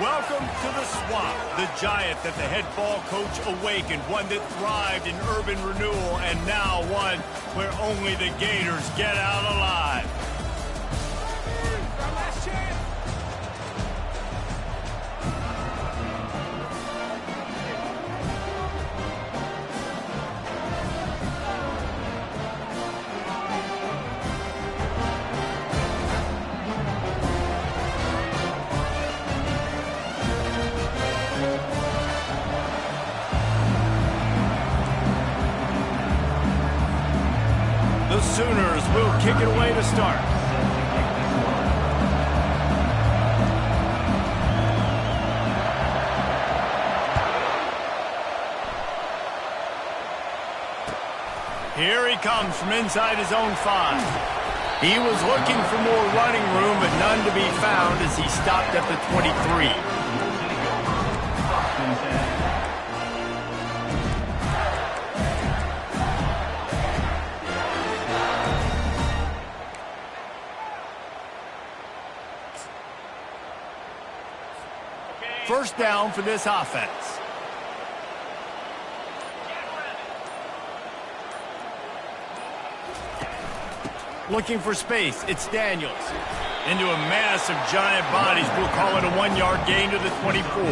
Welcome to the Swamp, the giant that the head ball coach awakened, one that thrived in urban renewal, and now one where only the Gators get out alive. The Sooners will kick it away to start. Here he comes from inside his own 5. He was looking for more running room, but none to be found as he stopped at the 23. First down for this offense. Looking for space, it's Daniels. Into a mass of giant bodies, we'll call it a 1-yard gain to the 24.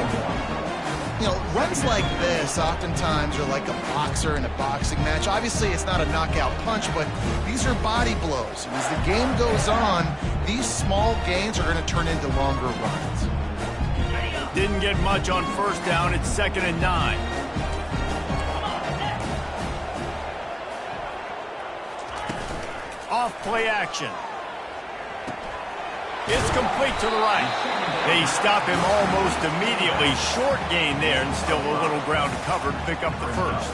You know, runs like this oftentimes are like a boxer in a boxing match. Obviously, it's not a knockout punch, but these are body blows. And as the game goes on, these small gains are going to turn into longer runs. Didn't get much on first down. It's 2nd and 9. Off play action. It's complete to the right. They stop him almost immediately. Short gain there, and still a little ground to cover to pick up the first.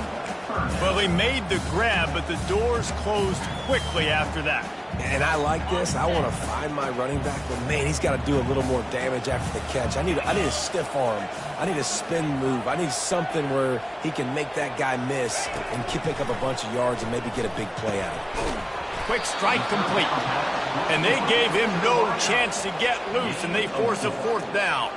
Well, he made the grab, but the doors closed quickly after that. And I like this. I want to find my running back, but man, he's got to do a little more damage after the catch. I need a stiff arm. I need a spin move. I need something where he can make that guy miss and pick up a bunch of yards and maybe get a big play out of it. Quick strike complete. And they gave him no chance to get loose, and they force a 4th down.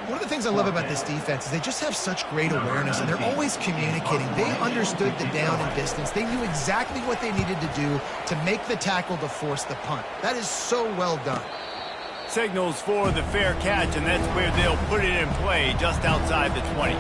One of the things I love about this defense is they just have such great awareness, and they're always communicating. They understood the down and distance. They knew exactly what they needed to do to make the tackle to force the punt. That is so well done. Signals for the fair catch, and that's where they'll put it in play, just outside the 20.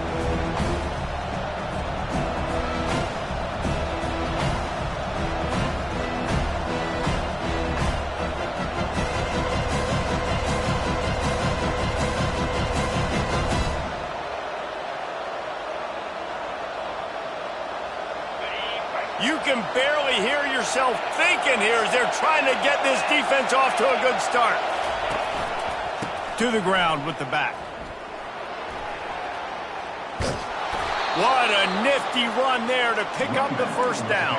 You can barely hear yourself thinking here as they're trying to get this defense off to a good start. To the ground with the back. What a nifty run there to pick up the first down.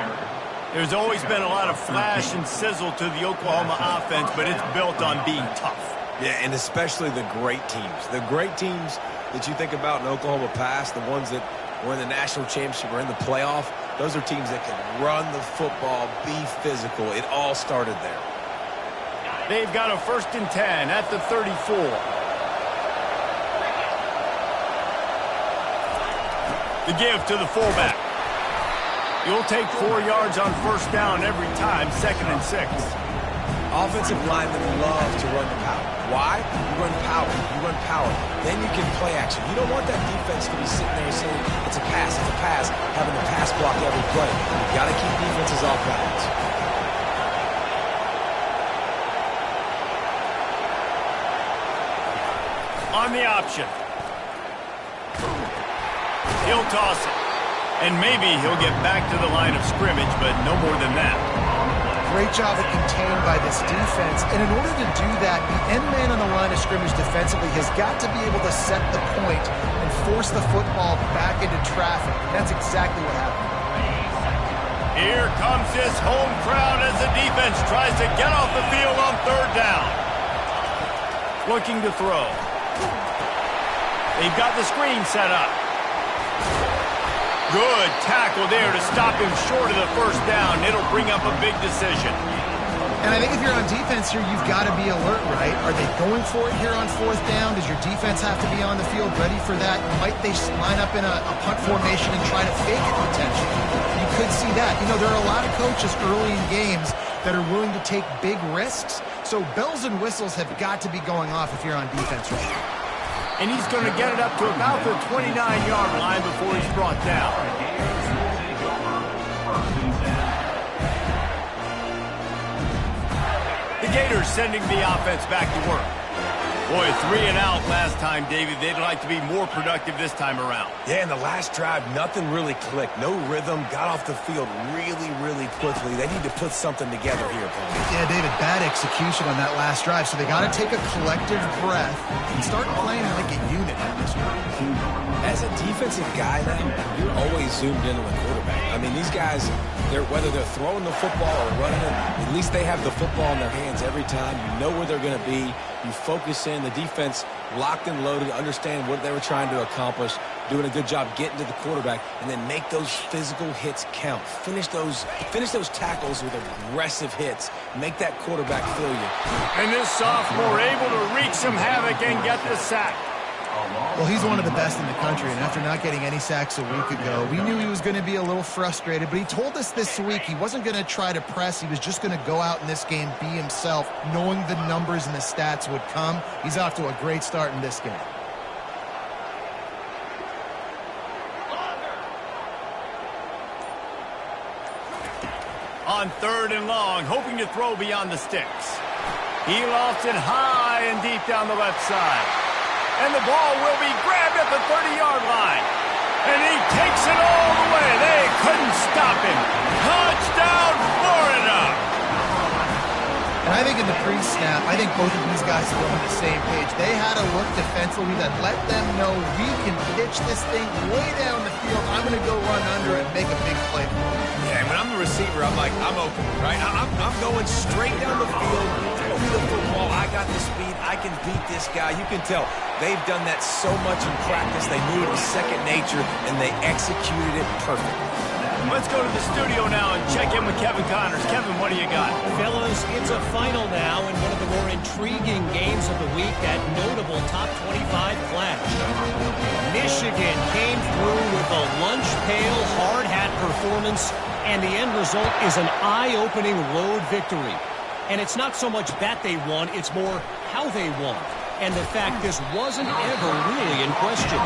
There's always been a lot of flash and sizzle to the Oklahoma offense, but it's built on being tough. Yeah, and especially the great teams. The great teams that you think about in Oklahoma past, the ones that were in the national championship or in the playoff, those are teams that can run the football, be physical. It all started there. They've got a 1st and 10 at the 34. The give to the fullback. You'll take 4 yards on first down every time, 2nd and 6. Offensive linemen love to run the power. Why? You run power. You run power. Then you can play action. You don't want that defense to be sitting there saying, it's a pass, having the pass block every play. You've got to keep defenses off balance. On the option. He'll toss it. And maybe he'll get back to the line of scrimmage, but no more than that. Great job at contained by this defense. And in order to do that, the end man on the line of scrimmage defensively has got to be able to set the point and force the football back into traffic. That's exactly what happened. Here comes this home crowd as the defense tries to get off the field on 3rd down. Looking to throw. They've got the screen set up. Good tackle there to stop him short of the first down. It'll bring up a big decision. And I think if you're on defense here, you've got to be alert, right? Are they going for it here on 4th down? Does your defense have to be on the field ready for that? Might they line up in a punt formation and try to fake it potentially? You could see that. You know, there are a lot of coaches early in games that are willing to take big risks. So bells and whistles have got to be going off if you're on defense right now. And he's going to get it up to about the 29-yard line before he's brought down. The Gators sending the offense back to work. Boy, 3 and out last time, David. They'd like to be more productive this time around. Yeah, in the last drive, nothing really clicked. No rhythm. Got off the field really, really quickly. They need to put something together here, Paul. Yeah, David, bad execution on that last drive. So they got to take a collective breath and start playing like a unit at this point. As a defensive guy now, you're always zoomed in on the quarterback. I mean, these guys, whether they're throwing the football or running it, at least they have the football in their hands every time. You know where they're going to be. You focus in. The defense locked and loaded, understand what they were trying to accomplish, doing a good job getting to the quarterback, and then make those physical hits count. Finish those tackles with aggressive hits. Make that quarterback feel you. And this sophomore able to wreak some havoc and get the sack. Well, he's one of the best in the country, and after not getting any sacks a week ago, we knew he was going to be a little frustrated, but he told us this week he wasn't going to try to press. He was just going to go out in this game, be himself, knowing the numbers and the stats would come. He's off to a great start in this game. On 3rd and long, hoping to throw beyond the sticks. He lofts it high and deep down the left side. And the ball will be grabbed at the 30-yard line. And he takes it all the way. They couldn't stop him. Touchdown, Florida! And I think in the pre-snap, I think both of these guys are on the same page. They had a look defensively that let them know we can pitch this thing way down the field. I'm going to go run under it and make a big play for him. Yeah, when I'm the receiver, I'm like, I'm open, right? I'm going straight down the field. Throw me the football. I got the speed. I can beat this guy. You can tell they've done that so much in practice. They knew it was second nature, and they executed it perfectly. Let's go to the studio now and check in with Kevin Connors. Kevin, what do you got? Fellas, it's a final now in one of the more intriguing games of the week, that notable top 25 clash. Michigan came through with a lunch pail, hard hat performance, and the end result is an eye-opening road victory. And it's not so much that they won, it's more how they won. And the fact this wasn't ever really in question.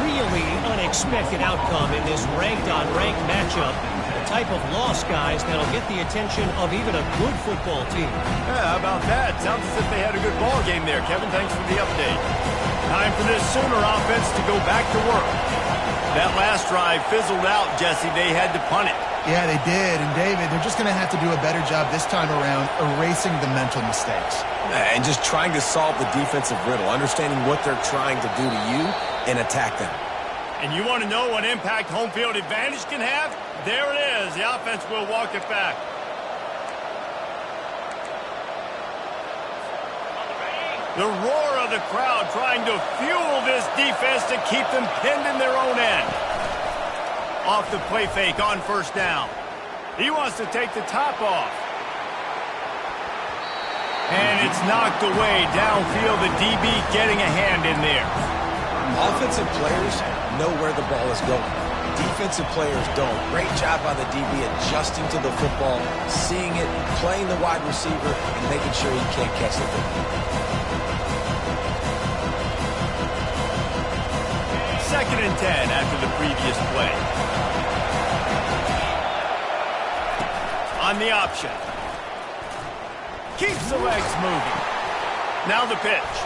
Really unexpected outcome in this ranked-on-ranked matchup. The type of loss, guys, that'll get the attention of even a good football team. Yeah, how about that? Sounds as if they had a good ball game there. Kevin, thanks for the update. Time for this Sooner offense to go back to work. That last drive fizzled out, Jesse. They had to punt it. Yeah, they did. And, David, they're just going to have to do a better job this time around erasing the mental mistakes. And just trying to solve the defensive riddle, understanding what they're trying to do to you and attack them. And you want to know what impact home field advantage can have? There it is. The offense will walk it back. The roar of the crowd trying to fuel this defense to keep them pinned in their own end. Off the play fake on 1st down. He wants to take the top off. And it's knocked away downfield. The DB getting a hand in there. Offensive players know where the ball is going. Defensive players don't. Great job by the DB adjusting to the football, seeing it, playing the wide receiver, and making sure he can't catch the football. 2nd and 10 after the previous play. On the option. Keeps the legs moving. Now the pitch.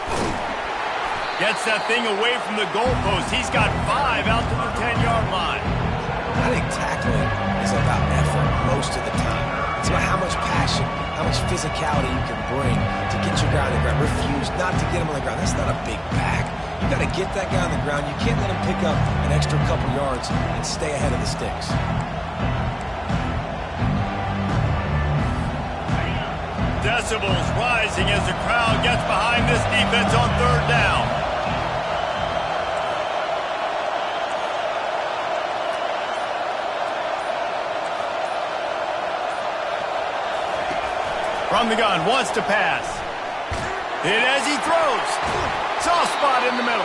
Gets that thing away from the goalpost. He's got 5 out to the 10-yard line. I think tackling is about effort most of the time. It's about how much passion, how much physicality you can bring to get your guy on the ground. Refuse not to get him on the ground. That's not a big back. You got to get that guy on the ground. You can't let him pick up an extra couple yards and stay ahead of the sticks. Decibels rising as the crowd gets behind this defense on 3rd down. From the gun, wants to pass. Hit as he throws. Soft spot in the middle.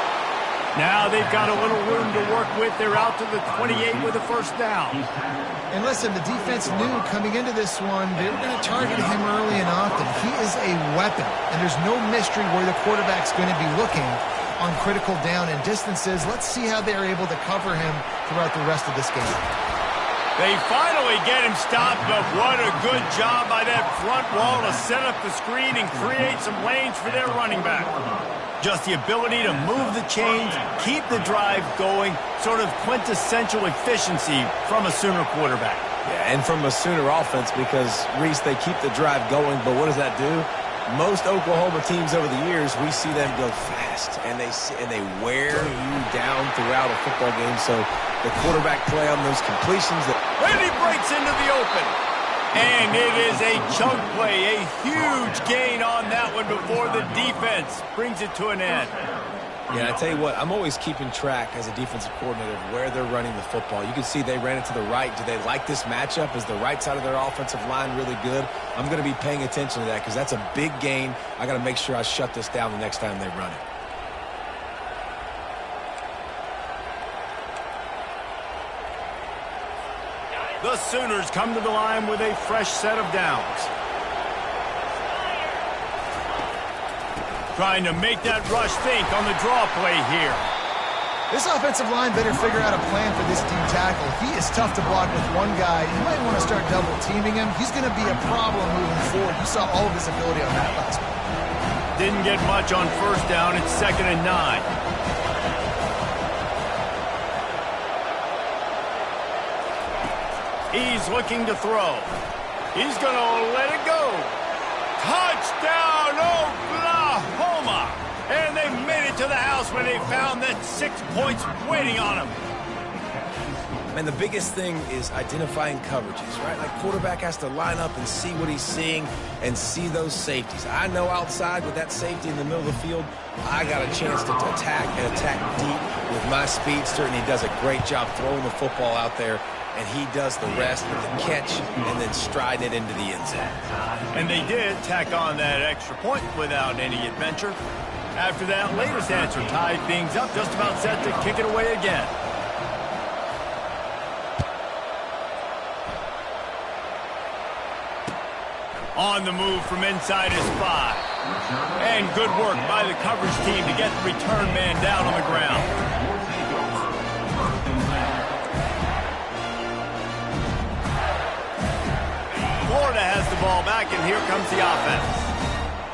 Now they've got a little room to work with. They're out to the 28 with a first down. And listen, the defense knew coming into this one, they were going to target him early and often. He is a weapon, and there's no mystery where the quarterback's going to be looking on critical down and distances. Let's see how they're able to cover him throughout the rest of this game. They finally get him stopped, but what a good job by that front wall to set up the screen and create some lanes for their running back. Just the ability to move the chains, keep the drive going, sort of quintessential efficiency from a Sooner quarterback. Yeah, and from a Sooner offense because, Reese, they keep the drive going, but what does that do? Most Oklahoma teams over the years, we see them go fast, and they wear you down throughout a football game. So the quarterback play on those completions. And he breaks into the open. And it is a chunk play, a huge gain on that one before the defense brings it to an end. Yeah, I tell you what, I'm always keeping track as a defensive coordinator of where they're running the football. You can see they ran it to the right. Do they like this matchup? Is the right side of their offensive line really good? I'm going to be paying attention to that because that's a big gain. I got to make sure I shut this down the next time they run it. The Sooners come to the line with a fresh set of downs. Trying to make that rush think on the draw play here. This offensive line better figure out a plan for this D tackle. He is tough to block with one guy. You might want to start double teaming him. He's going to be a problem moving forward. You saw all of his ability on that last one. Didn't get much on first down. It's 2nd and 9. He's looking to throw. He's going to let it go. Touchdown, Oklahoma! And they made it to the house when they found that 6 points waiting on them. And the biggest thing is identifying coverages, right? Like quarterback has to line up and see what he's seeing and see those safeties. I know outside with that safety in the middle of the field, I got a chance to attack and attack deep with my speedster, and he does a great job throwing the football out there. And he does the rest with the catch and then stride it into the end zone. And they did tack on that extra point without any adventure. After that latest answer tied things up, just about set to kick it away again. On the move from inside his 5. And good work by the coverage team to get the return man down on the ground. Florida has the ball back, and here comes the offense.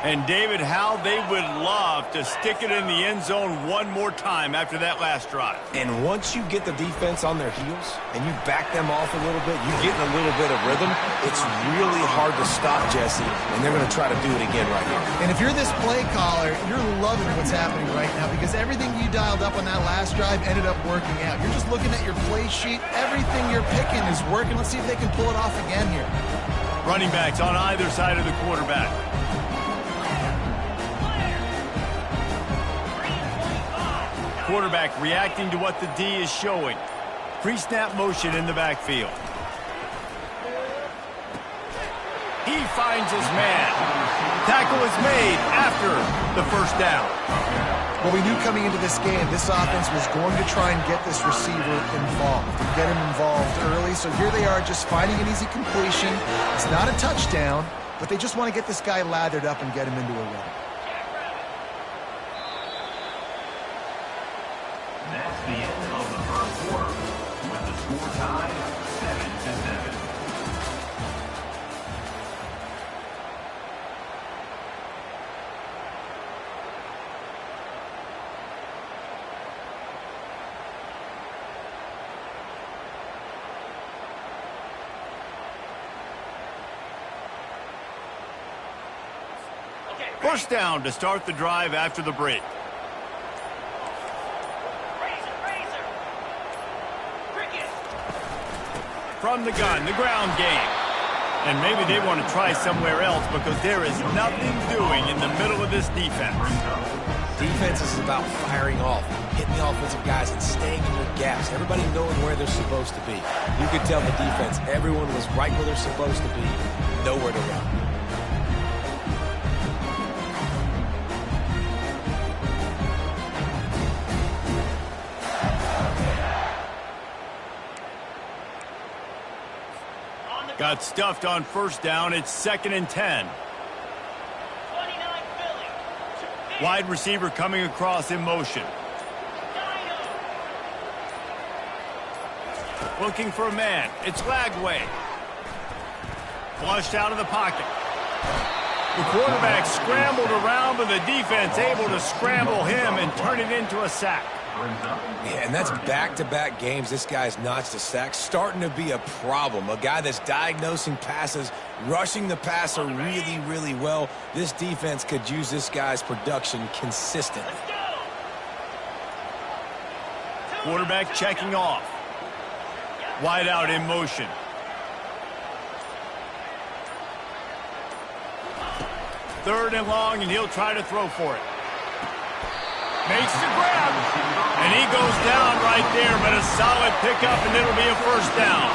And, David, how they would love to stick it in the end zone one more time after that last drive. And once you get the defense on their heels and you back them off a little bit, you get in a little bit of rhythm, it's really hard to stop, Jesse, and they're going to try to do it again right here. And if you're this play caller, you're loving what's happening right now because everything you dialed up on that last drive ended up working out. You're just looking at your play sheet. Everything you're picking is working. Let's see if they can pull it off again here. Running backs on either side of the quarterback. Quarterback reacting to what the D is showing. Pre-snap motion in the backfield. He finds his man. Tackle is made after the first down. Well, we knew coming into this game, this offense was going to try and get this receiver involved, and get him involved early. So here they are just finding an easy completion. It's not a touchdown, but they just want to get this guy lathered up and get him into a rhythm. That's the end of the first quarter, with the score tied 7-7. First down to start the drive after the break. From the gun, the ground game. And maybe they want to try somewhere else because there is nothing doing in the middle of this defense. Defense is about firing off, hitting the offensive guys and staying in your gaps. Everybody knowing where they're supposed to be. You could tell the defense, everyone was right where they're supposed to be, nowhere to run. Got stuffed on first down. It's 2nd and 10. Wide receiver coming across in motion. Looking for a man. It's Lagway. Flushed out of the pocket. The quarterback scrambled around, but the defense able to scramble him and turn it into a sack. Yeah, and that's back-to-back games this guy's notched a sack. Starting to be a problem. A guy that's diagnosing passes, rushing the passer really, really well. This defense could use this guy's production consistently. Quarterback checking off. Wide out in motion. Third and long, and he'll try to throw for it. Makes the grab, and he goes down right there, but a solid pickup, and it'll be a first down.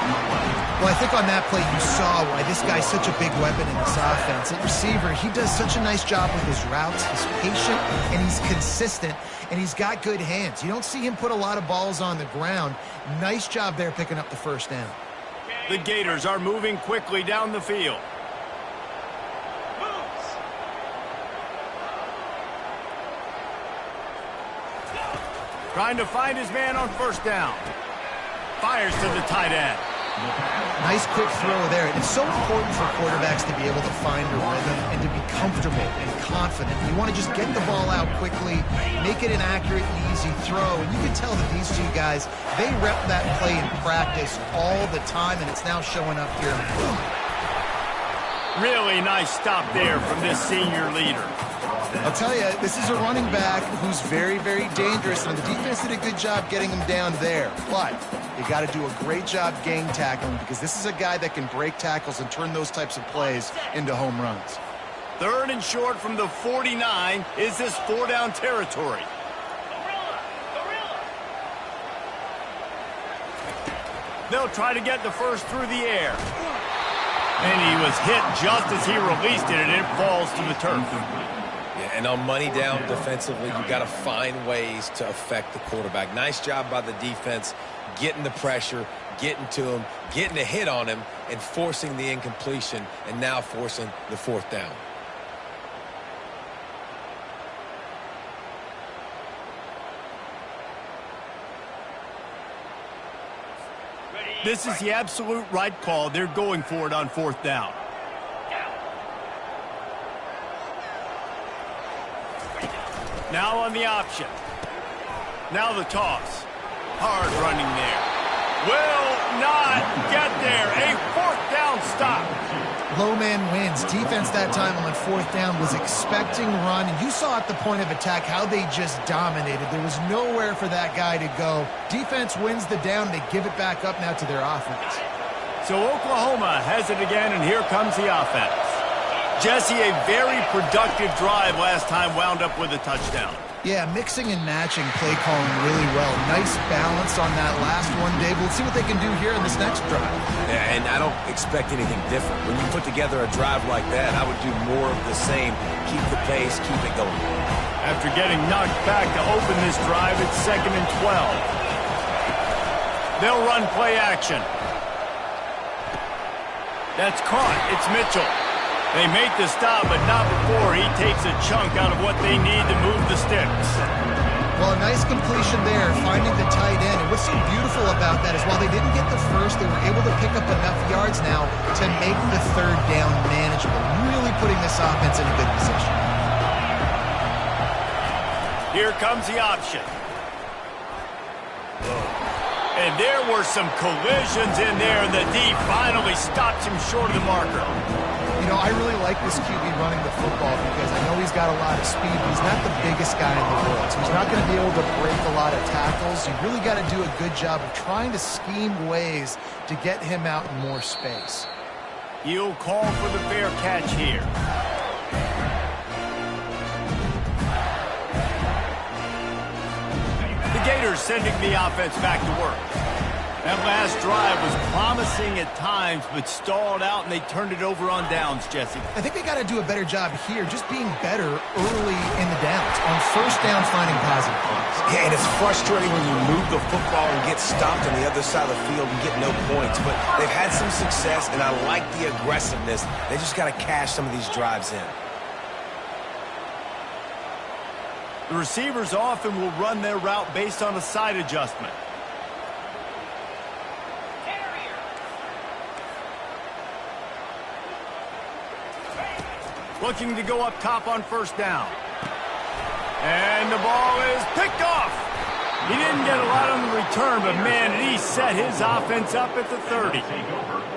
Well, I think on that play you saw why this guy's such a big weapon in this offense. At receiver, he does such a nice job with his routes. He's patient, and he's consistent, and he's got good hands. You don't see him put a lot of balls on the ground. Nice job there picking up the first down. The Gators are moving quickly down the field. Trying to find his man on first down. Fires to the tight end. Nice quick throw there. And it's so important for quarterbacks to be able to find a rhythm and to be comfortable and confident. You want to just get the ball out quickly, make it an accurate and easy throw. And you can tell that these two guys, they rep that play in practice all the time, and it's now showing up here in the field. Really nice stop there from this senior leader. I'll tell you, this is a running back who's very, very dangerous, and the defense did a good job getting him down there. But you got to do a great job gang tackling, because this is a guy that can break tackles and turn those types of plays into home runs. Third and short from the 49. Is this 4-down territory? They'll try to get the first through the air. And he was hit just as he released it, and it falls to the turf. Yeah, and on money down defensively, you got to find ways to affect the quarterback. Nice job by the defense, getting the pressure, getting to him, getting a hit on him, and forcing the incompletion, and now forcing the fourth down. This is the absolute right call. They're going for it on fourth down. Now on the option. Now the toss. Hard running there. Will not get there. A fourth down stop. Low man wins. Defense that time on fourth down was expecting run, and you saw at the point of attack how they just dominated. There was nowhere for that guy to go. Defense wins the down. They give it back up now to their offense. So Oklahoma has it again, and here comes the offense. Jesse, a very productive drive last time, wound up with a touchdown. Yeah, mixing and matching play calling really well. Nice balance on that last one, Dave. Let's see what they can do here in this next drive. Yeah, and I don't expect anything different. When you put together a drive like that, I would do more of the same. Keep the pace, keep it going. After getting knocked back to open this drive, it's 2nd and 12. They'll run play action. That's caught. It's Mitchell. They make the stop, but not before he takes a chunk out of what they need to move the sticks. Well, a nice completion there, finding the tight end. And what's so beautiful about that is while they didn't get the first, they were able to pick up enough yards now to make the third down manageable, really putting this offense in a good position. Here comes the option. And there were some collisions in there, and the D finally stops him short of the marker. You know, I really like this QB running the football because I know he's got a lot of speed, but he's not the biggest guy in the world. So he's not going to be able to break a lot of tackles. You really got to do a good job of trying to scheme ways to get him out in more space. He'll call for the fair catch here. The Gators sending the offense back to work. That last drive was promising at times, but stalled out, and they turned it over on downs, Jesse. I think they got to do a better job here, just being better early in the downs. On first down, finding positive plays. Yeah, and it's frustrating when you move the football and get stopped on the other side of the field and get no points. But they've had some success, and I like the aggressiveness. They just got to cash some of these drives in. The receivers often will run their route based on a side adjustment. Looking to go up top on first down. And the ball is picked off. He didn't get a lot on the return, but man, he set his offense up at the 30.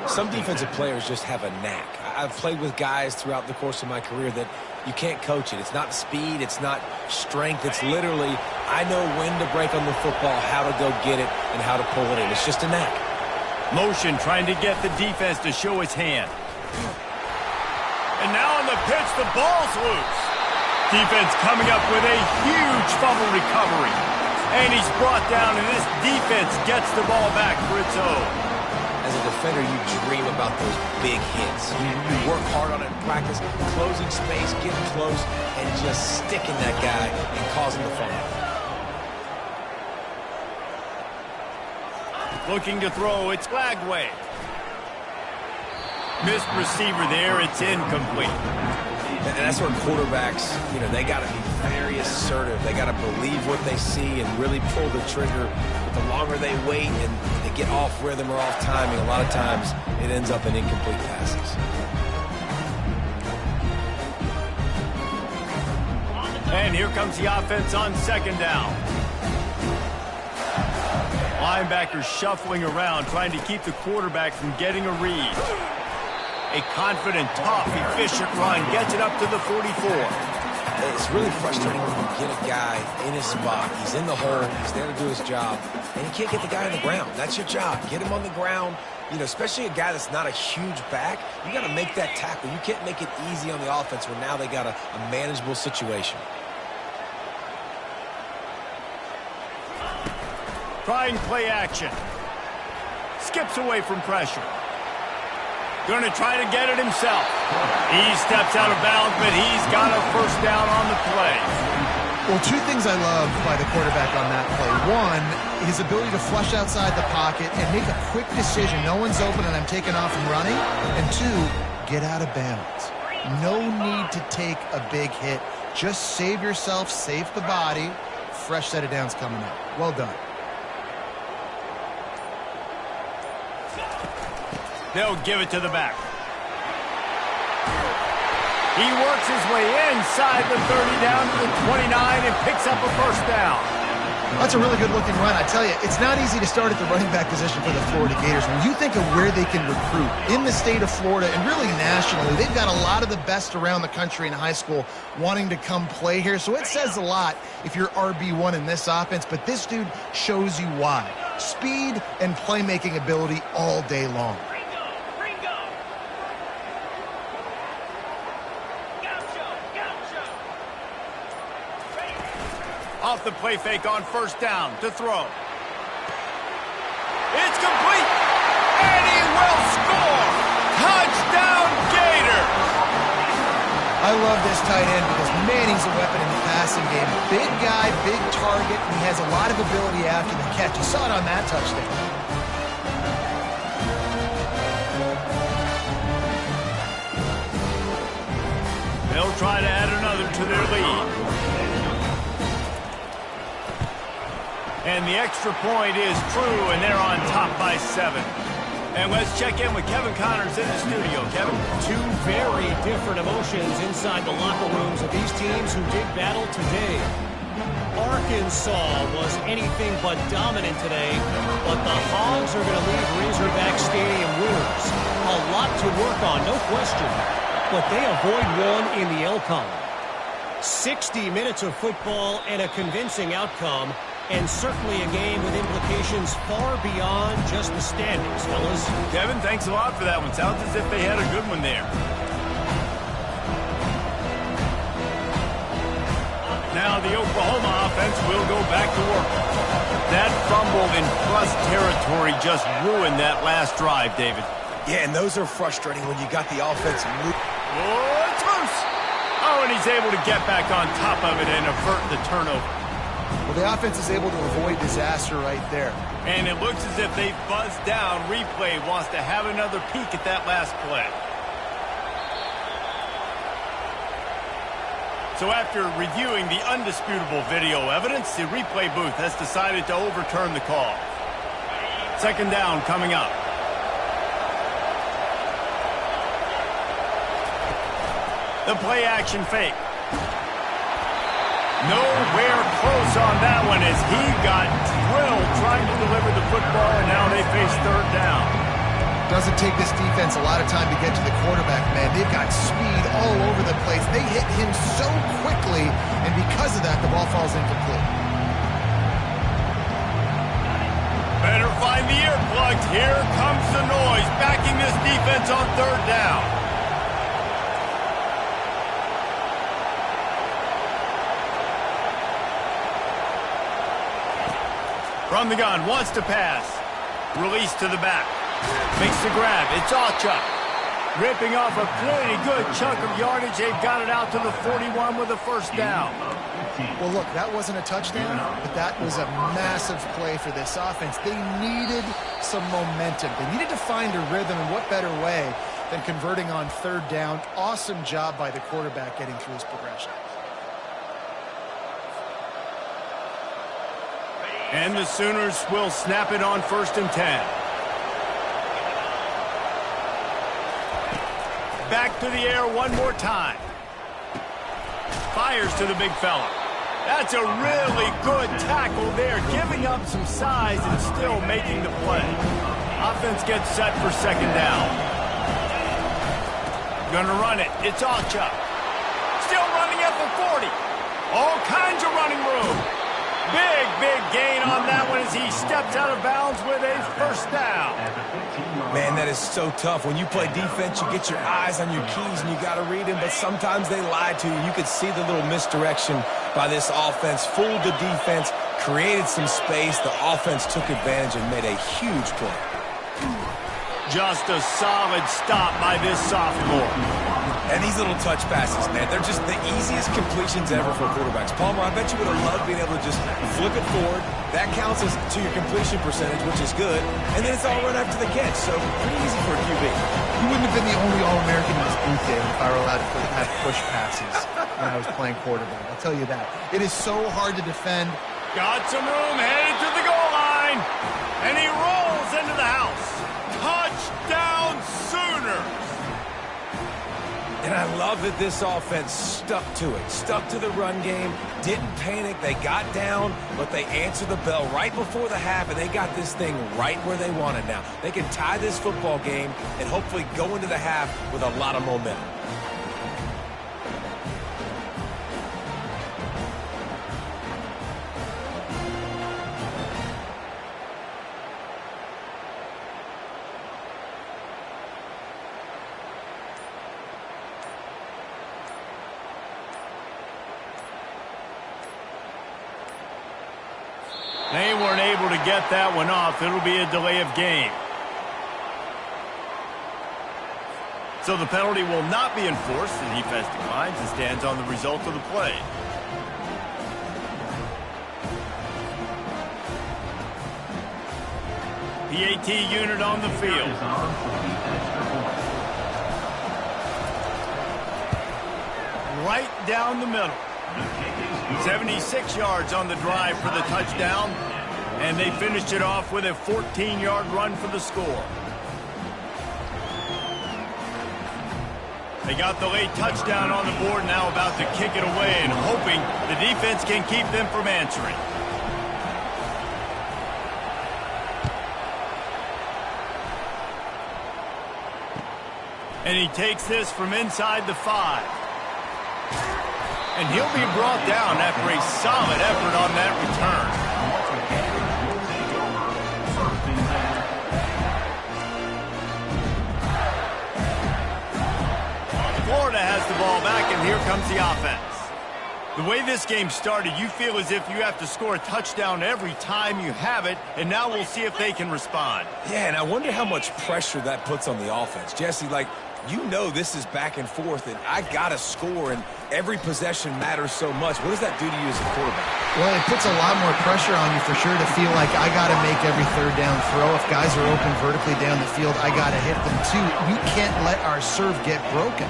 Some defensive players just have a knack. I've played with guys throughout the course of my career that you can't coach it. It's not speed, it's not strength. It's literally, I know when to break on the football, how to go get it, and how to pull it in. It's just a knack. Motion trying to get the defense to show his hand. And now on the pitch, the ball's loose. Defense coming up with a huge fumble recovery. And he's brought down, and this defense gets the ball back for its own. As a defender, you dream about those big hits. You work hard on it in practice, closing space, getting close, and just sticking that guy and causing the fumble. Looking to throw, it's Glagway. Missed receiver there, it's incomplete. And that's where quarterbacks, they got to be very assertive. They got to believe what they see and really pull the trigger. But the longer they wait and they get off rhythm or off timing, a lot of times it ends up in incomplete passes. And here comes the offense on second down. Linebackers shuffling around, trying to keep the quarterback from getting a read. A confident, tough, efficient run gets it up to the 44. It's really frustrating when you get a guy in his spot. He's in the hole. He's there to do his job. And you can't get the guy on the ground. That's your job. Get him on the ground. Especially a guy that's not a huge back. You got to make that tackle. You can't make it easy on the offense when now they got a manageable situation. Trying play action. Skips away from pressure. Going to try to get it himself. He steps out of bounds, but he's got a first down on the play. Well, two things I love by the quarterback on that play. One, his ability to flush outside the pocket and make a quick decision. No one's open and I'm taking off and running. And two, get out of bounds. No need to take a big hit. Just save yourself, save the body. Fresh set of downs coming up. Well done. They'll give it to the back. He works his way inside the 30 down to the 29 and picks up a first down. That's a really good-looking run. I tell you, it's not easy to start at the running back position for the Florida Gators. When you think of where they can recruit in the state of Florida and really nationally, they've got a lot of the best around the country in high school wanting to come play here. So it says a lot if you're RB1 in this offense, but this dude shows you why. Speed and playmaking ability all day long. Off the play fake on first down to throw. It's complete, and he will score. Touchdown, Gators. I love this tight end because, man, he's a weapon in the passing game. Big guy, big target, and he has a lot of ability after the catch. You saw it on that touchdown. They'll try to add another to their lead. And the extra point is true, and they're on top by 7. And let's check in with Kevin Connors in the studio. Kevin? Two very different emotions inside the locker rooms of these teams who did battle today. Arkansas was anything but dominant today, but the Hogs are going to leave Razorback Stadium winners. A lot to work on, no question, but they avoid one in the L column. 60 minutes of football and a convincing outcome, and certainly a game with implications far beyond just the standings, fellas. Kevin, thanks a lot for that one. Sounds as if they had a good one there. Now the Oklahoma offense will go back to work. That fumble in plus territory just ruined that last drive, David. Yeah, and those are frustrating when you got the offense move. Oh, it's loose. Oh, and he's able to get back on top of it and avert the turnover. Well, the offense is able to avoid disaster right there. And it looks as if they buzzed down. Replay wants to have another peek at that last play. So after reviewing the undisputable video evidence, the replay booth has decided to overturn the call. Second down coming up. The play action fake. Nowhere close on that one as he got drilled trying to deliver the football, and now they face third down. Doesn't take this defense a lot of time to get to the quarterback, man. They've got speed all over the place. They hit him so quickly, and because of that, the ball falls incomplete. Better find the earplugs. Here comes the noise, backing this defense on third down. From the gun, wants to pass. Release to the back. Makes the grab. It's Ocha. Ripping off a pretty good chunk of yardage. They've got it out to the 41 with a first down. Well, look, that wasn't a touchdown, but that was a massive play for this offense. They needed some momentum. They needed to find a rhythm, and what better way than converting on third down. Awesome job by the quarterback getting through his progression. And the Sooners will snap it on 1st and 10. Back to the air one more time. Fires to the big fella. That's a really good tackle there, giving up some size and still making the play. Offense gets set for second down. Gonna run it. It's Ocha. Still running at the 40. All kinds of running room. Big gain on that one as he steps out of bounds with a first down. Man, that is so tough. When you play defense, you get your eyes on your keys and you got to read them, but sometimes they lie to you. You could see the little misdirection by this offense, fooled the defense, created some space. The offense took advantage and made a huge play. Just a solid stop by this sophomore. And these little touch passes, man, they're just the easiest completions ever for quarterbacks. Palmer, I bet you would have loved being able to just flip it forward. That counts as to your completion percentage, which is good. And then it's all run after the catch, so pretty easy for a QB. You wouldn't have been the only All-American in this booth, David, if I were allowed to have push passes when I was playing quarterback. I'll tell you that. It is so hard to defend. Got some room, headed to the goal line. And he rolls into the house. Touchdown Sooners. And I love that this offense stuck to it, stuck to the run game, didn't panic. They got down, but they answered the bell right before the half, and they got this thing right where they want it now. They can tie this football game and hopefully go into the half with a lot of momentum. They weren't able to get that one off. It'll be a delay of game. So the penalty will not be enforced. The defense declines and stands on the result of the play. PAT unit on the field. Right down the middle. 76 yards on the drive for the touchdown, and they finished it off with a 14-yard run for the score. They got the late touchdown on the board, now about to kick it away and hoping the defense can keep them from answering. And he takes this from inside the 5. And he'll be brought down after a solid effort on that return. Florida has the ball back, and here comes the offense. The way this game started, you feel as if you have to score a touchdown every time you have it, and now we'll see if they can respond. Yeah, and I wonder how much pressure that puts on the offense. Jesse, like, you know this is back and forth, and I got to score, and every possession matters so much. What does that do to you as a quarterback? Well, it puts a lot more pressure on you for sure to feel like I got to make every third down throw. If guys are open vertically down the field, I got to hit them too. We can't let our serve get broken.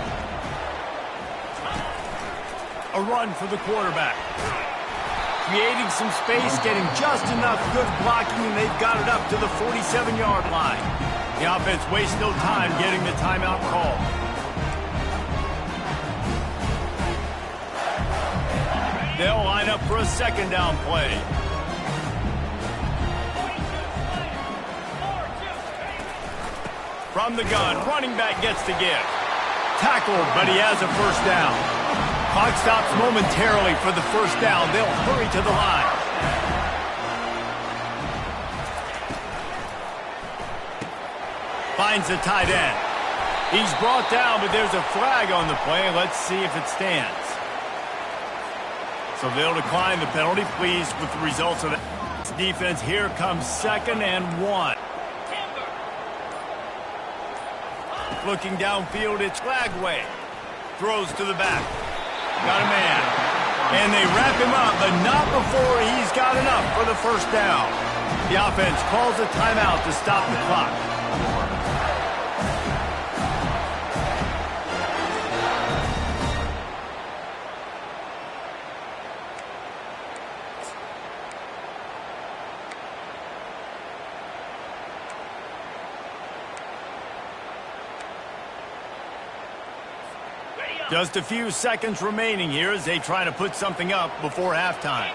A run for the quarterback. Creating some space, getting just enough good blocking, and they've got it up to the 47-yard line. The offense wastes no time getting the timeout call. They'll line up for a second down play. From the gun, running back gets the give. Tackled, but he has a first down. Clock stops momentarily for the first down. They'll hurry to the line. Finds the tight end. He's brought down, but there's a flag on the play. Let's see if it stands. So they'll decline the penalty. Pleased with the results of that defense. Here comes 2nd and 1. Looking downfield, it's Flagway. Throws to the back. Got a man. And they wrap him up, but not before he's got enough for the first down. The offense calls a timeout to stop the clock. Just a few seconds remaining here as they try to put something up before halftime.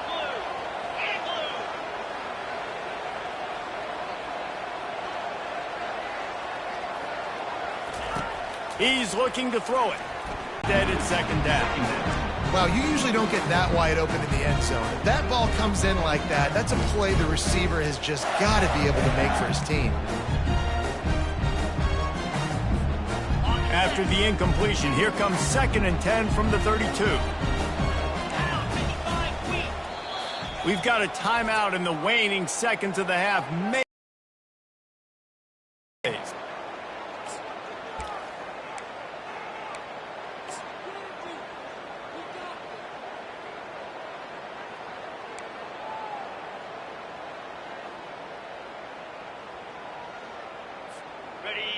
He's looking to throw it. Dead at second down. Wow, you usually don't get that wide open in the end zone. If that ball comes in like that, that's a play the receiver has just got to be able to make for his team. After the incompletion, here comes 2nd and 10 from the 32. We've got a timeout in the waning seconds of the half.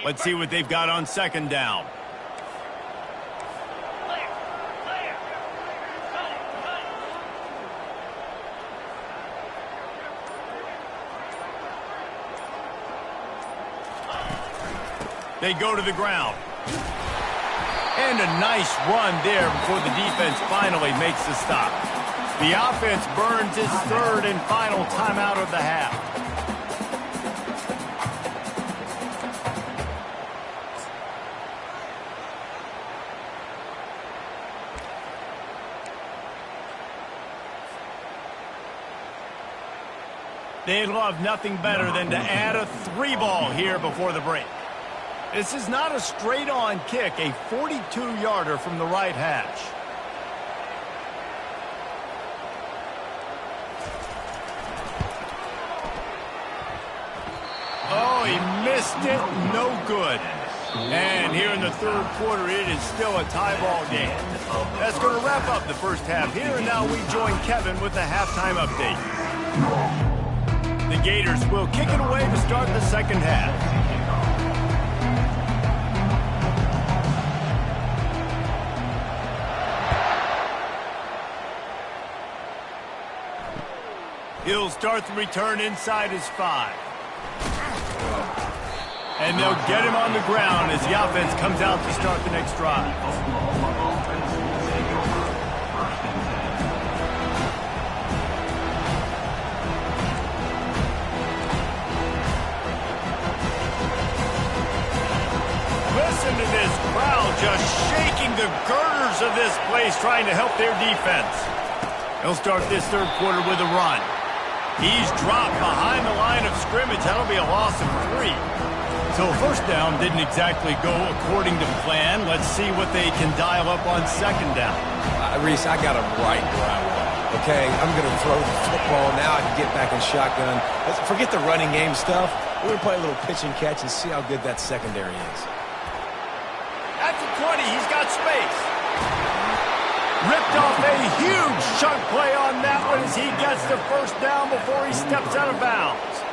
Let's see what they've got on 2nd down. They go to the ground. And a nice run there before the defense finally makes the stop. The offense burns its 3rd and final timeout of the half. They'd love nothing better than to add a 3-ball here before the break. This is not a straight-on kick, a 42-yarder from the right hash. Oh, he missed it. No good. And here in the 3rd quarter, it is still a tie ball game. That's going to wrap up the first half here, and now we join Kevin with the halftime update. The Gators will kick it away to start the second half. He'll start the return inside his 5. And they'll get him on the ground as the offense comes out to start the next drive. Listen to this crowd just shaking the girders of this place, trying to help their defense. He'll start this 3rd quarter with a run. He's dropped behind the line of scrimmage. That'll be a loss of 3. So first down didn't exactly go according to plan. Let's see what they can dial up on second down. Reese, I got him right where I want him. Okay, I'm going to throw the football. Now I can get back in shotgun. Forget the running game stuff. We're going to play a little pitch and catch and see how good that secondary is. At the 20, he's got space. Ripped off a huge chunk play on that one as he gets the first down before he steps out of bounds.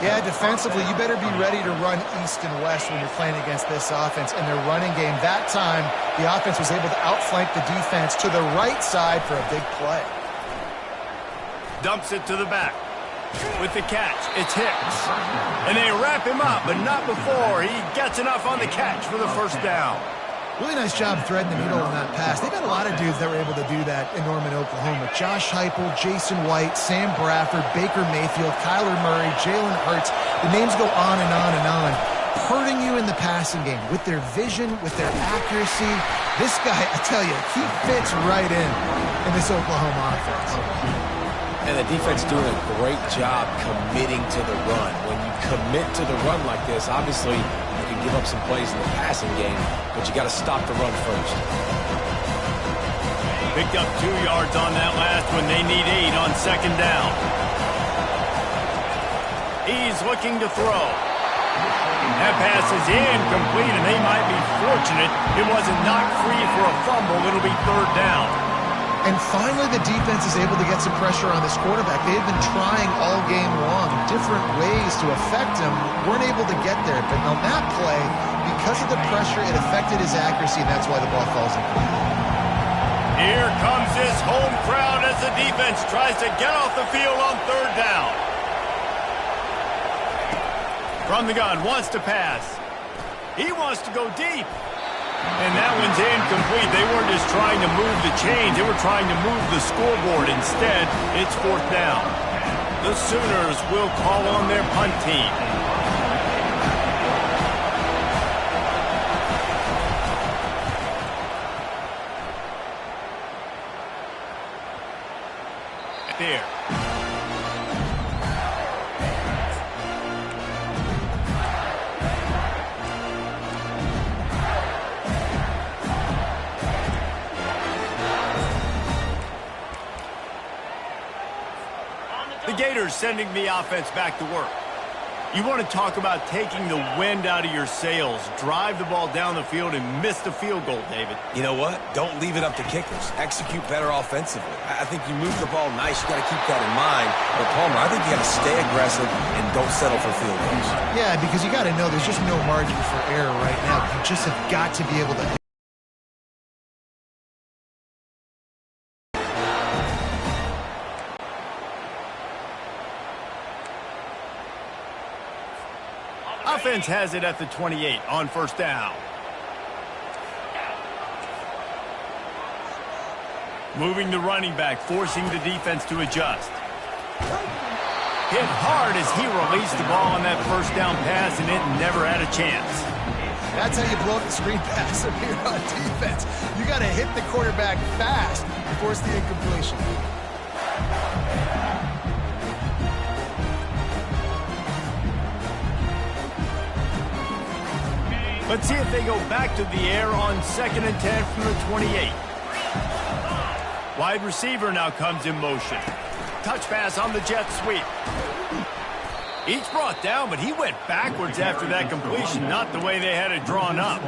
Yeah, defensively, you better be ready to run east and west when you're playing against this offense and their running game. That time, the offense was able to outflank the defense to the right side for a big play. Dumps it to the back. With the catch, it's Hicks. And they wrap him up, but not before he gets enough on the catch for the first down. Really nice job threading the needle on that pass. They've got a lot of dudes that were able to do that in Norman, Oklahoma. Josh Heupel, Jason White, Sam Bradford, Baker Mayfield, Kyler Murray, Jalen Hurts. The names go on and on and on. Hurting you in the passing game with their vision, with their accuracy. This guy, I tell you, he fits right in this Oklahoma offense. And the defense doing a great job committing to the run. When you commit to the run like this, obviously you can give up some plays in the passing game, but you got to stop the run first. Picked up 2 yards on that last one. They need 8 on second down. He's looking to throw. That pass is incomplete, and they might be fortunate it wasn't knocked free for a fumble. It'll be third down. And finally, the defense is able to get some pressure on this quarterback. They've been trying all game long, different ways to affect him. Weren't able to get there. But on that play, because of the pressure, it affected his accuracy, and that's why the ball falls incomplete. Here comes this home crowd as the defense tries to get off the field on third down. From the gun, wants to pass. He wants to go deep. And that one's incomplete. They weren't just trying to move the chains. They were trying to move the scoreboard. Instead, it's fourth down. The Sooners will call on their punt team. There. The Gators sending the offense back to work. You want to talk about taking the wind out of your sails. Drive the ball down the field and miss the field goal, David. You know what? Don't leave it up to kickers. Execute better offensively. I think you move the ball nice. You got to keep that in mind. But, Palmer, I think you got to stay aggressive and don't settle for field goals. Yeah, because you got to know there's just no margin for error right now. You just have got to be able to... Offense has it at the 28 on first down. Moving the running back, forcing the defense to adjust. Hit hard as he released the ball on that first down pass, and it never had a chance. That's how you blow up the screen pass if you're on defense. You got to hit the quarterback fast and force the incompletion. Let's see if they go back to the air on 2nd and 10 from the 28. Wide receiver now comes in motion. Touch pass on the jet sweep. Each brought down, but he went backwards after that completion, not the way they had it drawn up.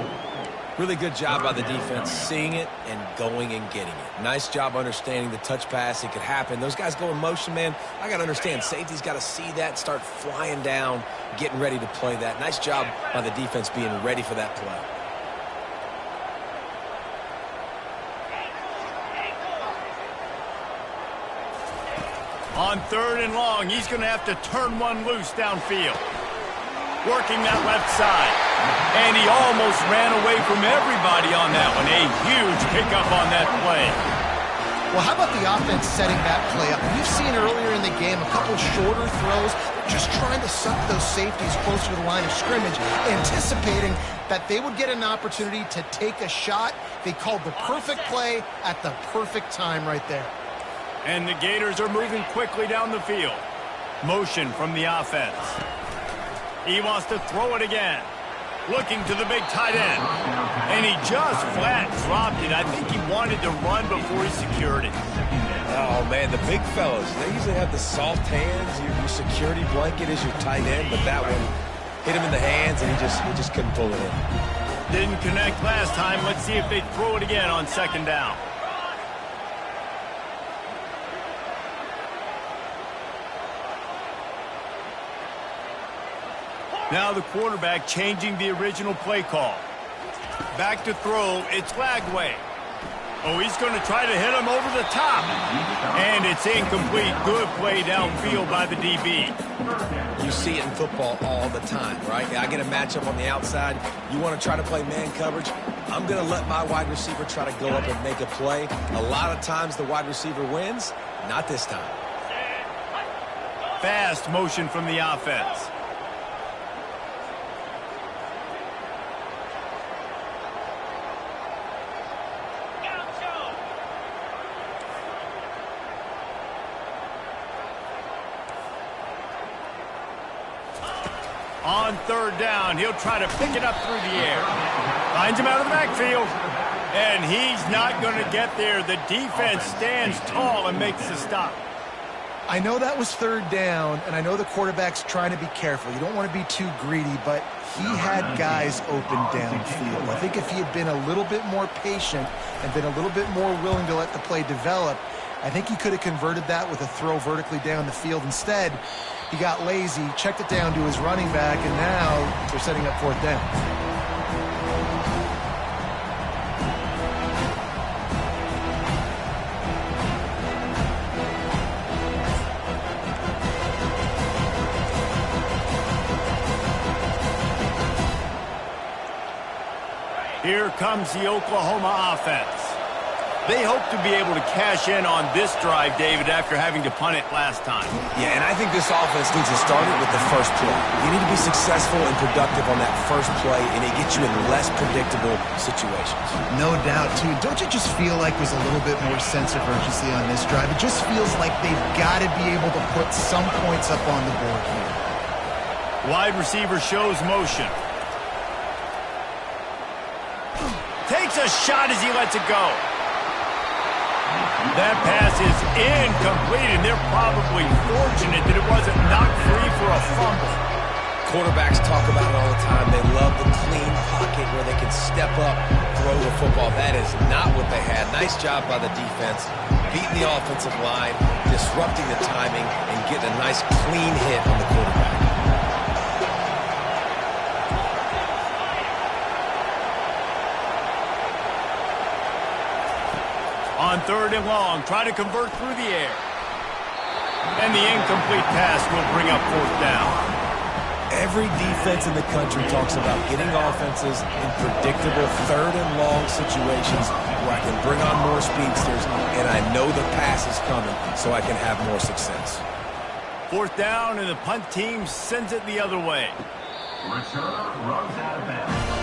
Really good job by the defense, seeing it and going and getting it. Nice job understanding the touch pass. It could happen. Those guys go in motion, man. I got to understand, safety's got to see that, start flying down, getting ready to play that. Nice job by the defense being ready for that play. On 3rd and long, he's going to have to turn one loose downfield. Working that left side. And he almost ran away from everybody on that one. A huge pickup on that play. Well, how about the offense setting that play up? We've seen earlier in the game a couple shorter throws, just trying to suck those safeties closer to the line of scrimmage, anticipating that they would get an opportunity to take a shot. They called the perfect play at the perfect time right there. And the Gators are moving quickly down the field. Motion from the offense. He wants to throw it again. Looking to the big tight end. And he just flat dropped it. I think he wanted to run before he secured it. Oh, man, the big fellas, they usually have the soft hands. Your security blanket is your tight end, but that one hit him in the hands, and he just couldn't pull it in. Didn't connect last time. Let's see if they throw it again on second down. Now the quarterback changing the original play call. Back to throw. It's Lagway. Oh, he's going to try to hit him over the top. And it's incomplete. Good play downfield by the DB. You see it in football all the time, right? I get a matchup on the outside. You want to try to play man coverage? I'm going to let my wide receiver try to go up and make a play. A lot of times the wide receiver wins. Not this time. Fast motion from the offense. On third down, he'll try to pick it up through the air. Finds him out of the backfield. And he's not going to get there. The defense stands tall and makes the stop. I know that was third down, and I know the quarterback's trying to be careful. You don't want to be too greedy, but he had guys open downfield. I think if he had been a little bit more patient and been a little bit more willing to let the play develop, I think he could have converted that with a throw vertically down the field. Instead, he got lazy, checked it down to his running back, and now they're setting up fourth down. Here comes the Oklahoma offense. They hope to be able to cash in on this drive, David, after having to punt it last time. Yeah, and I think this offense needs to start it with the first play. You need to be successful and productive on that first play, and it gets you in less predictable situations. No doubt, too. Don't you just feel like there's a little bit more sense of urgency on this drive? It just feels like they've got to be able to put some points up on the board here. Wide receiver shows motion. Takes a shot as he lets it go. That pass is incomplete, and they're probably fortunate that it wasn't knocked free for a fumble. Quarterbacks talk about it all the time. They love the clean pocket where they can step up, throw the football. That is not what they had. Nice job by the defense, beating the offensive line, disrupting the timing, and getting a nice clean hit on the quarterback. On third and long, try to convert through the air. And the incomplete pass will bring up fourth down. Every defense in the country talks about getting offenses in predictable third and long situations where I can bring on more speedsters and I know the pass is coming so I can have more success. Fourth down, and the punt team sends it the other way. Returner runs out of bounds.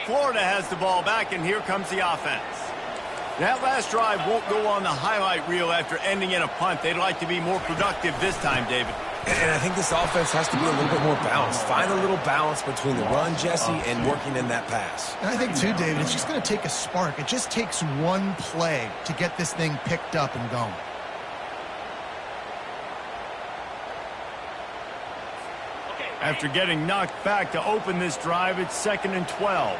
Florida has the ball back, and here comes the offense. That last drive won't go on the highlight reel after ending in a punt. They'd like to be more productive this time, David. And I think this offense has to be a little bit more balanced. Find a little balance between the run, Jesse, and working in that pass. And I think, too, David, it's just going to take a spark. It just takes one play to get this thing picked up and going. After getting knocked back to open this drive, it's 2nd and 12.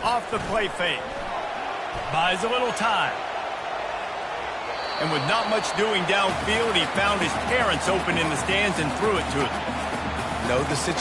Off the play fake. Buys a little time. And with not much doing downfield, he found his parents open in the stands and threw it to him. Know the situation.